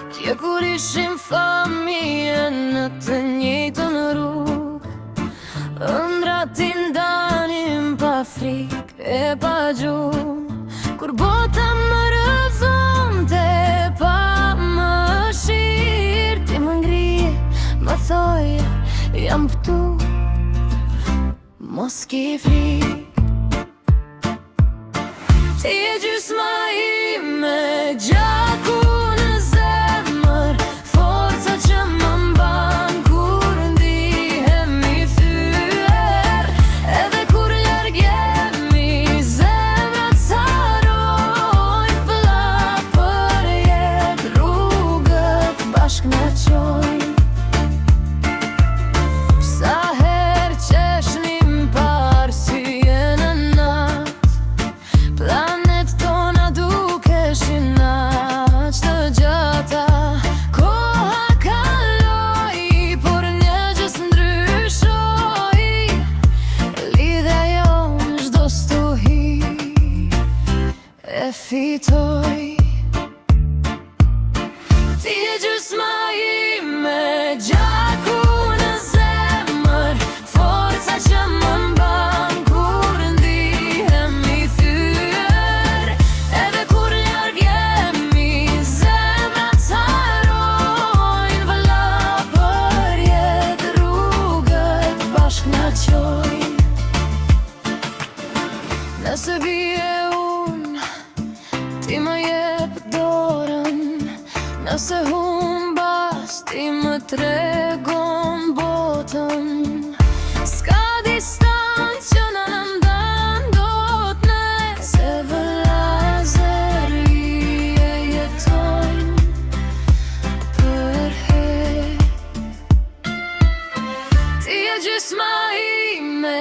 Tje kur ishim familje në të njëjtën rrugë, ëndrat i ndanim pa frikë e pa gjumë. Kur bota më rëzonte pa më shirë, ti më ngrije, më thoje, jam këtu, mos ki frikë. Ti e gjysma ime, gjaku në zemër, forca që më mban kur ndihem i thyer. Edhe kur larg jemi, zemrat sarojnë, vëlla për jetë rrugët bashk na qojnë. Sa herë qeshnim par syje në natë, planet tona dukeshin aq të gjata. Koha kaloi, por një gjë s'ndryshoi, lidhja jonë çdo stuhi e fitoi. Ti e gjysma ime, gjaku në zemër, forca që më mban kur ndihem i thyer. Edhe kur larg jemi, zemrat sarojnë, vëlla për jetë rrugët bashk na qojnë. Nëse bie unë, ti më jep dorën, nëse humbas, ti më tregon botën. S'ka distancë që na ndan dot ne, se vëllazëri e jetojnë për herë. Ti e gjysma ime,